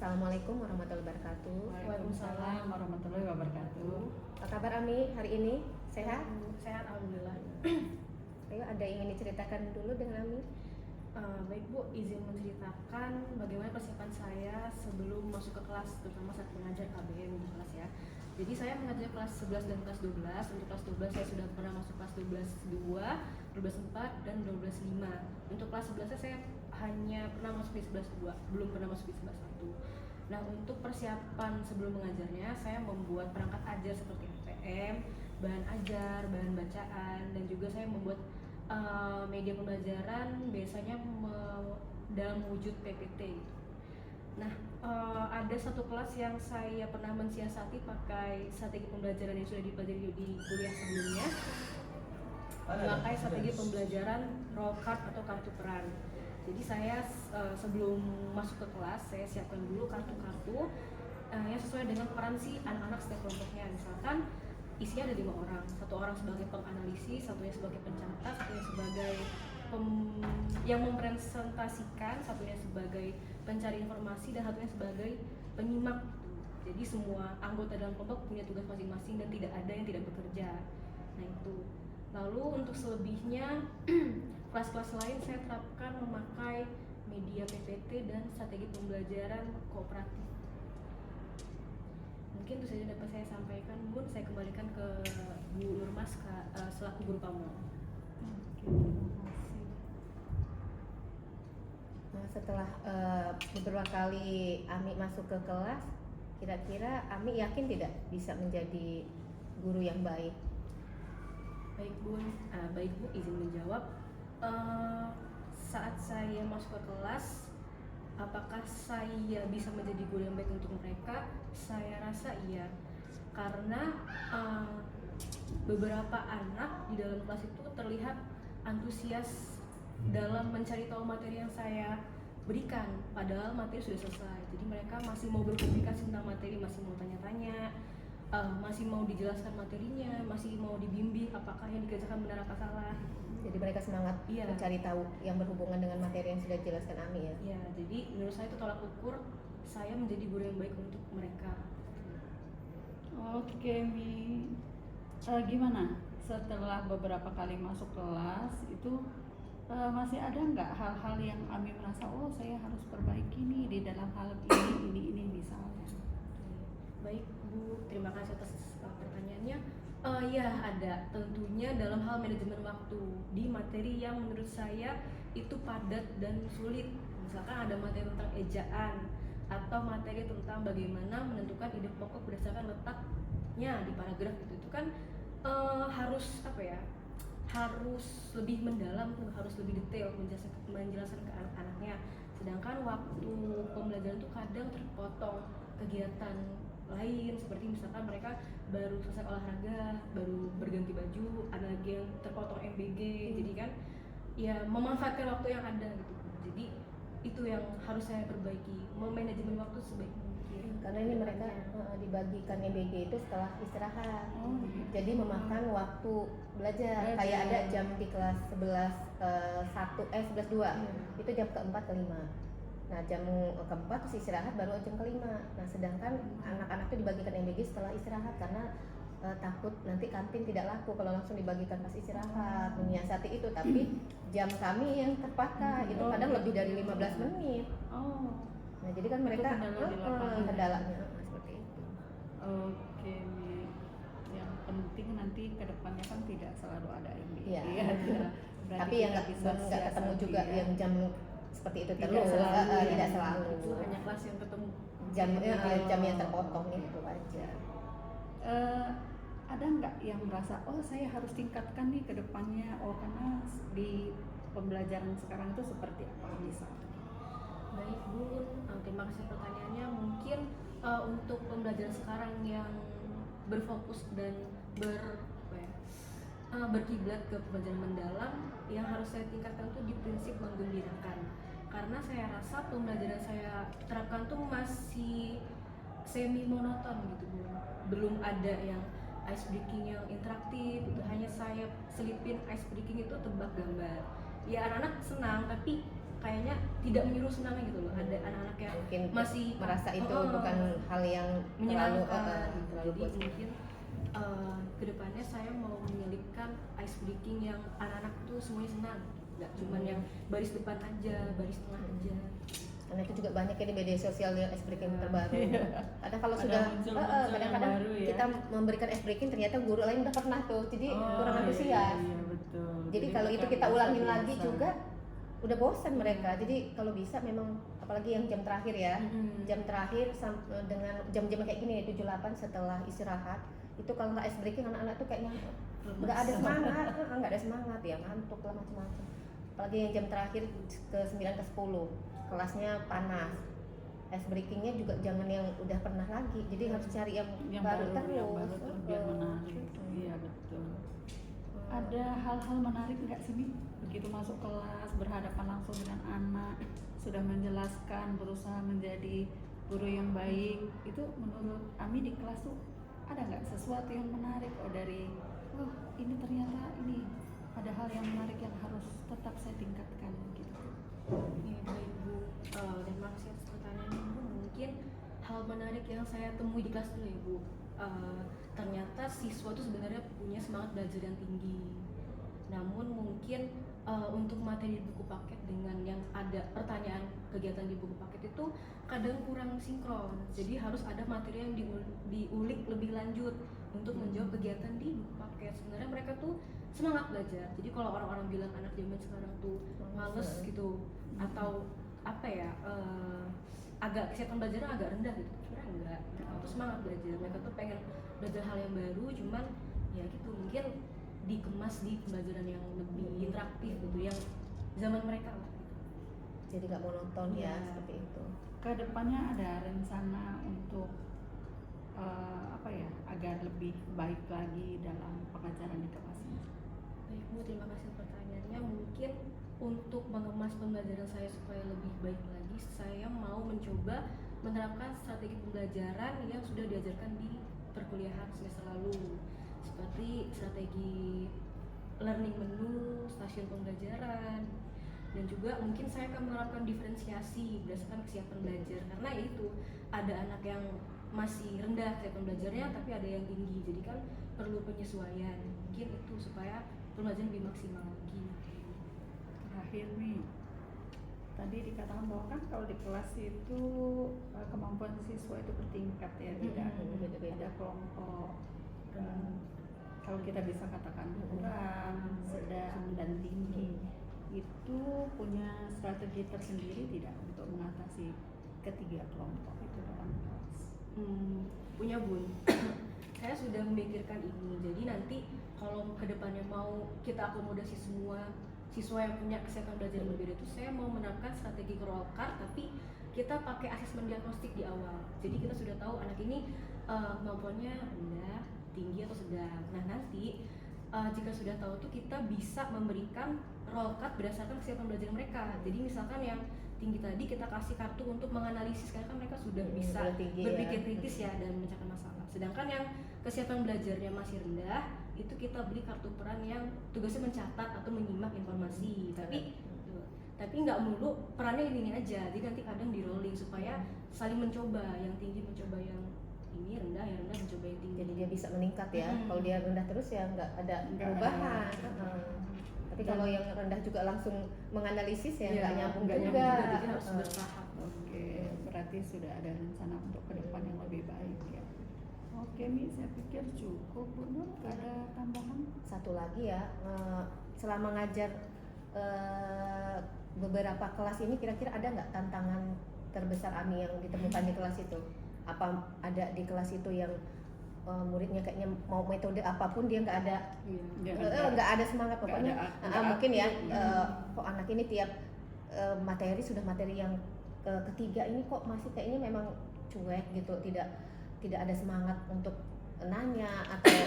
Assalamualaikum warahmatullahi wabarakatuh. Waalaikumsalam warahmatullahi wabarakatuh. Apa kabar Ami hari ini? Sehat? Sehat, alhamdulillah. Ayo, ada yang ingin diceritakan dulu dengan Ami? Baik Bu, izin menceritakan bagaimana persiapan saya sebelum masuk ke kelas, terutama saat mengajar KBM di kelas ya. Jadi saya mengajar kelas 11 dan kelas 12. Untuk kelas 12 saya sudah pernah masuk kelas 12.2, 12.4, dan 12.5. Untuk kelas 11 saya hanya pernah masuk di 11.2, belum pernah masuk di 11.1. Nah, untuk persiapan sebelum mengajarnya, saya membuat perangkat ajar seperti ATM, bahan ajar, bahan bacaan, dan juga saya membuat media pembelajaran biasanya dalam wujud PPT gitu. Nah, ada satu kelas yang saya pernah mensiasati pakai strategi pembelajaran yang sudah dipelajari di kuliah sebelumnya, memakai strategi pembelajaran roll card atau kartu peran. Jadi saya sebelum masuk ke kelas, saya siapkan dulu kartu-kartu yang sesuai dengan peran si anak-anak setiap kelompoknya. Misalkan isinya ada 5 orang, satu orang sebagai penganalisis, satunya sebagai pencatat, satunya sebagai yang mempresentasikan, satunya sebagai pencari informasi, dan satunya sebagai penyimak. Jadi semua anggota dalam kelompok punya tugas masing-masing dan tidak ada yang tidak bekerja. Nah itu. Lalu untuk selebihnya kelas-kelas lain saya terapkan memakai media PPT dan strategi pembelajaran kooperatif. Mungkin itu saja dapat saya sampaikan. Bun, saya kembalikan ke Bu Nurmas selaku guru kamu. Nah, setelah beberapa kali Ami masuk ke kelas, kira-kira Ami yakin tidak bisa menjadi guru yang baik? Baik Bun, baik Bu, izin menjawab. Saat saya masuk ke kelas, apakah saya bisa menjadi guru yang baik untuk mereka? Saya rasa iya, karena beberapa anak di dalam kelas itu terlihat antusias dalam mencari tahu materi yang saya berikan, padahal materi sudah selesai. Jadi mereka masih mau berkomunikasi tentang materi, masih mau tanya-tanya, masih mau dijelaskan materinya, masih mau dibimbing apakah yang dikerjakan benar apa salah. Jadi mereka semangat mencari tahu yang berhubungan dengan materi yang sudah dijelaskan Ami ya? Iya, jadi menurut saya itu tolak ukur saya menjadi guru yang baik untuk mereka. Oke, Mi. Gimana setelah beberapa kali masuk kelas itu masih ada nggak hal-hal yang Ami merasa saya harus perbaiki nih di dalam hal ini misalnya? Baik Bu, terima kasih atas pertanyaannya. Ya ada, tentunya dalam hal manajemen waktu di materi yang menurut saya itu padat dan sulit. Misalkan ada materi tentang ejaan atau materi tentang bagaimana menentukan ide pokok berdasarkan letaknya di paragraf itu kan harus harus lebih mendalam, harus lebih detail menjelaskan ke anak-anaknya. Sedangkan waktu pembelajaran itu kadang terpotong kegiatan lain, seperti misalkan mereka baru selesai olahraga, baru berganti baju, ada lagi yang terpotong MBG. Jadi kan ya memanfaatkan waktu yang ada gitu. Jadi itu yang harus saya perbaiki, memanajemen waktu sebaik mungkin. Karena ini mereka dibagikan MBG itu setelah istirahat. Jadi memakan waktu belajar. Kayak ada jam di kelas 11.2 itu jam keempat kelima. Nah, jam keempat terus istirahat baru jam kelima. Nah, sedangkan anak-anak itu dibagikan MBG setelah istirahat karena takut nanti kantin tidak laku kalau langsung dibagikan pas istirahat. Menyiasati itu, tapi jam kami yang terpakai itu kadang lebih dari 15 menit. Nah, jadi kan mereka kendalanya seperti itu. Oke, yang penting nanti kedepannya kan tidak selalu ada MBG. Iya. Tapi yang nggak ketemu juga yang jam seperti itu tidak terus, tidak selalu. Itu hanya kelas yang ketemu Jam yang terpotong itu aja. Ada nggak yang merasa saya harus tingkatkan nih ke depannya, karena di pembelajaran sekarang itu seperti apa misalnya? Baik Bun, terima kasih pertanyaannya. Mungkin untuk pembelajaran sekarang yang berfokus dan berkiblat ke pembelajaran mendalam, yang harus saya tingkatkan itu di prinsip menggembirakan. Karena saya rasa pembelajaran saya terapkan tuh masih semi monoton gitu Bu. Belum ada yang ice breaking yang interaktif, itu hanya saya selipin ice breaking itu tebak gambar. Ya anak-anak senang, tapi kayaknya tidak menyuruh senangnya gitu loh. Ada anak-anak yang mungkin masih merasa itu oh, bukan hal yang terlalu menyenangkan. terlalu Jadi puas. mungkin kedepannya saya mau menyelipkan ice breaking yang anak-anak tuh semuanya senang, nggak cuman yang baris depan aja, baris tengah aja. Karena itu juga banyak ya di media sosial ya ice breaking terbaru. Iya. Kadang kalau Ada sudah muncul-muncul yang kadang-kadang baru ya. kita memberikan ice breaking ternyata guru lain udah pernah tuh, jadi kurang iya, antusias. iya, betul. Jadi kalau itu mereka kita ulangin biasa. lagi juga udah bosan mereka. Jadi kalau bisa memang apalagi yang jam terakhir ya, jam terakhir dengan jam-jam kayak gini 7-8 setelah istirahat itu kalau nggak ice breaking anak-anak tuh kayaknya nggak ada semangat, nggak ada semangat ya, ngantuk lah macam-macam. Apalagi yang jam terakhir ke 9 ke 10 kelasnya panas, ice breakingnya juga jangan yang udah pernah lagi, jadi harus cari yang baru terus. yang baru terus biar menarik. Iya betul. Ada hal-hal menarik nggak sih Mi? Begitu masuk kelas berhadapan langsung dengan anak, sudah menjelaskan, berusaha menjadi guru yang baik, itu menurut Ami di kelas tuh ada nggak sesuatu yang menarik? Dari ini ternyata ini ada hal yang menarik yang harus tetap saya tingkatkan gitu. Iya baik Bu, terima kasih atas pertanyaannya Bu. Mungkin hal menarik yang saya temui di kelas dulu ya Bu, ternyata siswa tuh sebenarnya punya semangat belajar yang tinggi. Namun mungkin untuk materi di buku paket dengan yang ada pertanyaan kegiatan di buku paket itu kadang kurang sinkron. Jadi harus ada materi yang diulik lebih lanjut untuk menjawab kegiatan di buku paket. Sebenarnya mereka tuh semangat belajar. Jadi kalau orang-orang bilang anak zaman sekarang tuh males gitu atau apa ya, agak kesiapan belajarnya agak rendah gitu, sebenarnya enggak. Mereka tuh semangat belajar, mereka tuh pengen belajar hal yang baru, cuman ya gitu mungkin dikemas di pembelajaran yang lebih interaktif gitu, yang zaman mereka lah gitu. Jadi nggak monoton ya Iya. seperti itu. Kedepannya ada rencana untuk apa ya, agar lebih baik lagi dalam pengajaran di kelas ini? Baik Bu, terima kasih pertanyaannya. Mungkin untuk mengemas pembelajaran saya supaya lebih baik lagi, saya mau mencoba menerapkan strategi pembelajaran yang sudah diajarkan di perkuliahan semester lalu, seperti strategi learning menu, stasiun pembelajaran, dan juga mungkin saya akan menerapkan diferensiasi berdasarkan kesiapan belajar, karena itu ada anak yang masih rendah kesiapan belajarnya tapi ada yang tinggi, jadi kan perlu penyesuaian. Mungkin itu supaya pembelajaran lebih maksimal lagi. Terakhir nih, tadi dikatakan bahwa kan kalau di kelas itu kemampuan siswa itu bertingkat ya, tidak ada kelompok. Kalau kita bisa katakan kurang, sedang, dan tinggi, itu punya strategi tersendiri tidak untuk mengatasi ketiga kelompok itu dalam kelas? Punya Bun. Saya sudah memikirkan ini. Jadi nanti kalau kedepannya mau kita akomodasi semua siswa yang punya kesiapan belajar yang berbeda itu, saya mau menerapkan strategi roll card, tapi kita pakai asesmen diagnostik di awal. Jadi kita sudah tahu anak ini kemampuannya rendah, tinggi atau sedang. Nah nanti jika sudah tahu tuh kita bisa memberikan roll card berdasarkan kesiapan belajar mereka. Jadi misalkan yang tinggi tadi kita kasih kartu untuk menganalisis, karena kan mereka sudah bisa berpikir kritis ya dan memecahkan masalah. Sedangkan yang kesiapan belajarnya masih rendah, itu kita beri kartu peran yang tugasnya mencatat atau menyimak informasi. Tapi nggak melulu perannya ini aja. Jadi nanti kadang di rolling supaya saling mencoba, yang tinggi mencoba yang ini, rendah yang rendah mencoba yang tinggi. Jadi dia bisa meningkat ya. Kalau dia rendah terus ya nggak ada perubahan. Tapi kalau yang rendah juga langsung menganalisis ya nggak nyambung juga. Jadi harus bertahap. Oke, berarti sudah ada rencana untuk ke depan yang lebih baik ya. Oke Mi, saya pikir cukup Bu Nur. Ada tambahan? Satu lagi ya, selama ngajar beberapa kelas ini kira-kira ada nggak tantangan terbesar Ami yang ditemukan di kelas itu? Apa ada di kelas itu yang muridnya kayaknya mau metode apapun dia nggak ada, nggak ada semangat pokoknya. Mungkin ya kok anak ini tiap materi sudah materi yang ketiga ini kok masih kayaknya memang cuek gitu, tidak ada semangat untuk nanya atau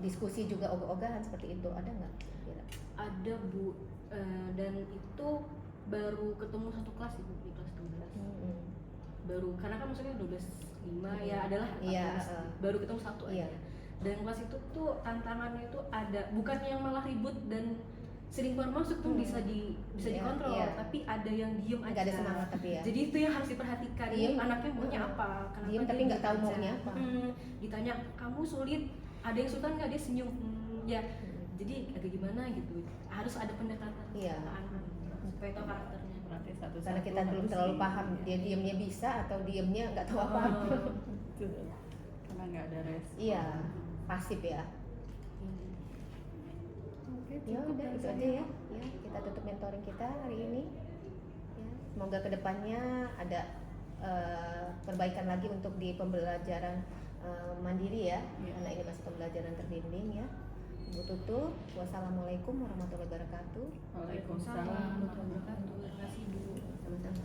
diskusi juga ogah-ogahan seperti itu, ada nggak? Ada Bu, dan itu baru ketemu satu kelas Ibu, di kelas 12. Baru, karena kan maksudnya 12-5 ya adalah 14, baru ketemu satu aja. Dan kelas itu tuh tantangannya itu ada, bukan yang malah ribut dan sering keluar masuk tuh bisa Iya, dikontrol, iya. tapi ada yang diem aja. Nggak ada semangat tapi ya. Jadi itu yang harus diperhatikan. Diem. Ini anaknya maunya apa? Kenapa Diem tapi dia nggak tahu aja? maunya apa. Ditanya kamu sulit, ada yang sultan nggak, dia senyum. Ya, jadi agak gimana gitu. Harus ada pendekatan Iya. ke anak supaya tahu karakternya. Berarti satu-satu Karena kita belum harus terlalu di- paham ya. dia diemnya bisa atau diemnya nggak tahu Oh. apa-apa. Betul. Karena nggak ada respon. Iya, pasif ya. Oke, Ya cukup udah dari itu saya. aja ya. Ya, kita tutup mentoring kita hari ini. Ya, semoga kedepannya ada perbaikan lagi untuk di pembelajaran mandiri ya. Iya. Karena ini masih pembelajaran terbimbing ya. Ibu tutup. Wassalamualaikum warahmatullahi wabarakatuh. Waalaikumsalam warahmatullahi wabarakatuh. Terima kasih Bu. Sama-sama.